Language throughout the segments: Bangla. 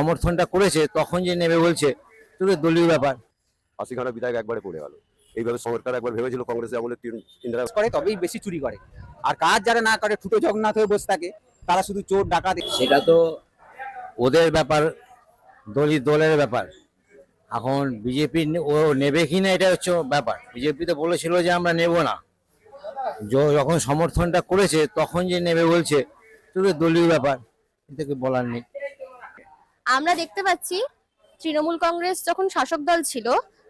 সমর্থনটা করেছে তখন যে নেবে বলছে তো দলীয় ব্যাপার। আশিখানা বিধায়ক একবারে পড়ে গেল। এইভাবে সরকার একবার ভেবেছিল কংগ্রেসে আমলে ইন্দিরা করে তবেই বেশি চুরি করে, আর কাজ যারা না করে ঠুটো জগন্নাথ হয়ে বসে থাকে তারা শুধু চোর ডাকাত। সেটা তো ওদের ব্যাপার, দলের ব্যাপার। এখন বিজেপি ও নেবে কিনা এটা হচ্ছে ব্যাপার। বিজেপি তো বলেছিল যে আমরা নেব না, যখন সমর্থনটা করেছে তখন যে নেবে বলছে তো দলীয় ব্যাপার, এটাকে বলার নেই। আমরা দেখতে পাচ্ছি তৃণমূল কংগ্রেস যখন শাসক দল ছিল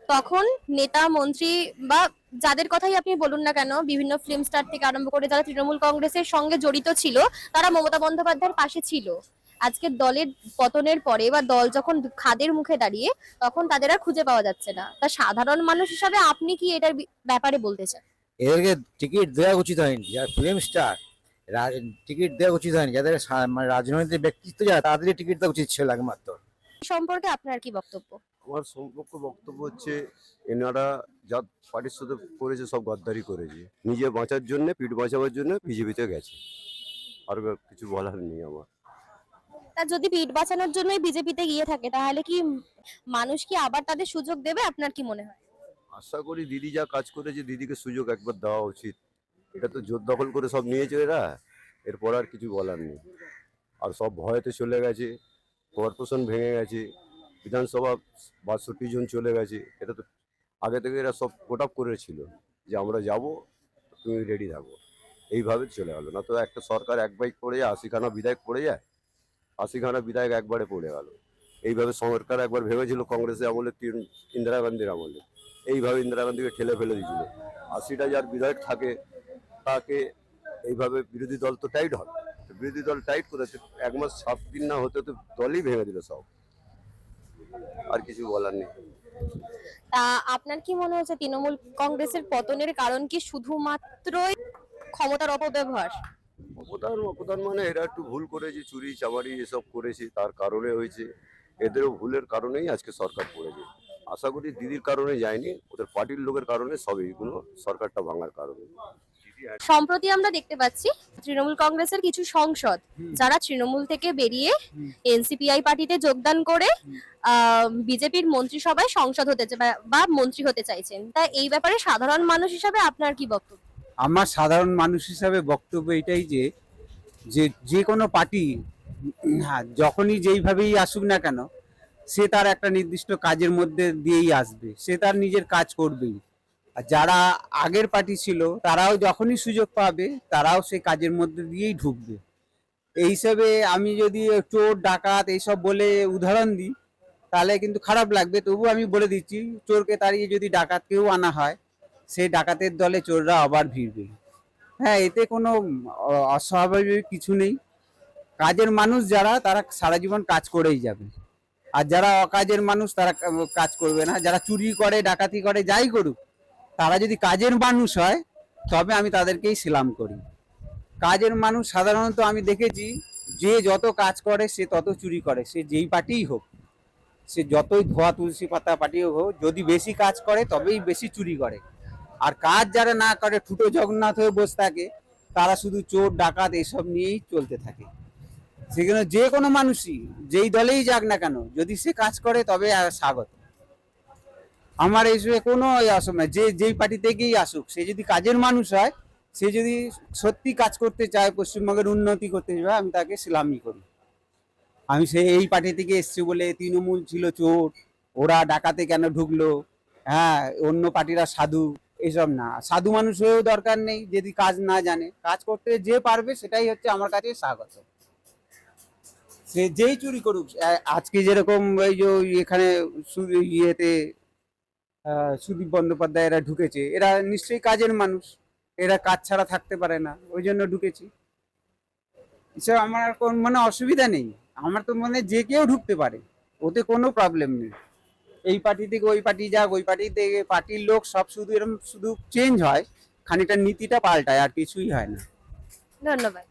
তখন নেতা মন্ত্রী বা যাদের কথাই আপনি বলুন না কেন, বিভিন্ন ফিল্ম স্টার থেকে আরম্ভ করে যারা তৃণমূল কংগ্রেসের সঙ্গে জড়িত ছিল তারা মমতা বন্দ্যোপাধ্যায়ের পাশে ছিল। আজকে দলের পতনের পরে বা দল যখন খাদের মুখে দাঁড়িয়ে তখন তাদের আর খুঁজে পাওয়া যাচ্ছে না। তা সাধারণ মানুষ হিসাবে আপনি কি এটার ব্যাপারে বলতে চান? এদেরকে টিকিট দেওয়া উচিত হয়নি, যারা ফিল্ম স্টার টিকিট দেওয়া উচিত হয়নি, যাদের মানে রাজনৈতিক ব্যক্তিত্ব যারা তাদেরই টিকিট দেওয়া উচিত ছিল একমাত্র। সম্পর্কে আপনার কি বক্তব্য? আমার বক্তব্য হচ্ছে এনারা যা পার্টির সাথে করেছে সব গদ্দারি করেছে, নিজে বাঁচার জন্য, পিঠ বাঁচাবার জন্য বিজেপিতে গেছে। আর কিছু বলার নেই আমার। তা যদি পিঠ বাঁচানোর জন্যই বিজেপিতে গিয়ে থাকে তাহলে কি মানুষ কি আবার তাদের সুযোগ দেবে? আপনার কি মনে হয়? আশা করি দিদি যা কাজ করেছে দিদিকে সুযোগ একবার দেওয়া উচিত। এটা তো জোর দখল করে সব নিয়েছে এরা, এরপর আর কিছু বলার নেই। আর সব ভয়েতে চলে গেছে, কর্পোরেশন ভেঙে গেছে, বিধানসভা ৬২ জন চলে গেছে। এটা তো আগে থেকে এরা সব কোট আপ করেছিল যে আমরা যাব, তুমি রেডি থাকো। এইভাবে চলে গেল। না তো একটা সরকার এক বাইক পড়ে যায়, ৮০খানা বিধায়ক পড়ে যায়, ৮০খানা বিধায়ক একবারে পড়ে গেল। এইভাবে সরকার একবার ভেবেছিল কংগ্রেসে আমলে ইন্দিরা গান্ধীর আমলে, এইভাবে ইন্দিরা গান্ধীকে ঠেলে ফেলে দিয়েছিল। ৮০টা যার বিধায়ক থাকে তাকে এইভাবে বিরোধী দল তো টাইট হবে, বিরোধী দল টাইট করেছে। ১ মাস ৭ দিন না হতে তো দলই ভেঙে দিল সব। আর কিছু বলার নেই। তা আপনার কি মনে হচ্ছে তৃণমূল কংগ্রেসের পতনের কারণ কি শুধুমাত্রই ক্ষমতার অপব্যবহার? অবদান মানে এরা একটু ভুল করেছে, চুরি চামারি এসব করেছে, তার কারণে হয়েছে। এদেরও ভুলের কারণেই আজকে সরকার পড়েছে। আশা করি দিদির কারণে যায়নি, ওদের পার্টির লোকের কারণে সব এইগুলো সরকারটা ভাঙার কারণে। সম্প্রতি আমরা দেখতে পাচ্ছি তৃণমূল কংগ্রেসের কিছু সংসদ যারা তৃণমূল থেকে বেরিয়ে এনসিপিআই পার্টিতে যোগদান করে বিজেপির মন্ত্রিসভায় সংসদ হতে বা মন্ত্রী হতে চাইছেন। তা এই ব্যাপারে সাধারণ মানুষ হিসাবে আপনার কি বক্তব্য? আমার সাধারণ মানুষ হিসাবে বক্তব্য এটাই যে যে কোনো পার্টি যখনই যেইভাবেই আসুক না কেন, সে তার একটা নির্দিষ্ট কাজের মধ্যে দিয়েই আসবে, সে তার নিজের কাজ করবেই। আর যারা আগের পার্টি ছিল তারাও যখনই সুযোগ পাবে তারাও সেই কাজের মধ্যে দিয়েই ঢুকবে। এই হিসাবে আমি যদি চোর ডাকাত এইসব বলে উদাহরণ দিই তাহলে কিন্তু খারাপ লাগবে। তবু আমি বলে দিচ্ছি, চোরকে তাড়িয়ে যদি ডাকাতকেও আনা হয় সেই ডাকাতের দলে চোররা আবার ভিড়বে। হ্যাঁ, এতে কোনো অস্বাভাবিক কিছু নেই। কাজের মানুষ যারা, তারা সারা জীবন কাজ করেই যাবে। আর যারা অকাজের মানুষ তারা কাজ করবে না। যারা চুরি করে, ডাকাতি করে, যাই করুক, তারা যদি কাজের মানুষ হয় তবে আমি তাদেরকেই সেলাম করি। কাজের মানুষ সাধারণত আমি দেখেছি যে যত কাজ করে সে তত চুরি করে, সে যেই পার্টিই হোক, সে যতই ধোয়া তুলসী পাতা পার্টি হোক, যদি বেশি কাজ করে তবেই বেশি চুরি করে। আর কাজ যারা না করে ঠুটো জগন্নাথ হয়ে বসে থাকে তারা শুধু চোর ডাকাত এসব নিয়েই চলতে থাকে। সেখানে যে কোনো মানুষই যেই দলেই যাক না কেন, যদি সে কাজ করে তবে স্বাগত। আমার এই কোনো অসুবিধা, যেই পার্টি থেকেই আসুক, সে যদি কাজের মানুষ হয়, সে যদি সত্যি কাজ করতে চায়, পশ্চিমবঙ্গের উন্নতি করতে চায়, আমি তাকে সেলামি করি। আমি এই পার্টি থেকে এসছি বলে তৃণমূল ছিল চোর, ওরা ডাকাতে কেন ঢুকলো, হ্যাঁ অন্য পার্টিরা সাধু, এসব না। সাধু মানুষ হয়েও দরকার নেই যদি কাজ না জানে। কাজ করতে যে পারবে সেটাই হচ্ছে আমার কাছে স্বাগত। সে যেই চুরি করুক। আজকে যেরকম এই যে এখানে ইয়েতে সুদীপ বন্দ্যোপাধ্যায় এরা ঢুকেছে, এরা নিশ্চয়ই কাজের মানুষ, এরা কাজ ছাড়া থাকতে পারে না, ওই জন্য ঢুকেছি। এসব আমার কোন মানে অসুবিধা নেই। আমার তো মনে যে কেউ ঢুকতে পারে, ওতে কোনো প্রবলেম নেই। এই পার্টি থেকে ওই পার্টি যাক, ওই পার্টি থেকে পার্টির লোক, সব শুধু এরকম শুধু চেঞ্জ হয়, খানিকটা নীতিটা পাল্টায়, আর কিছুই হয় না। ধন্যবাদ।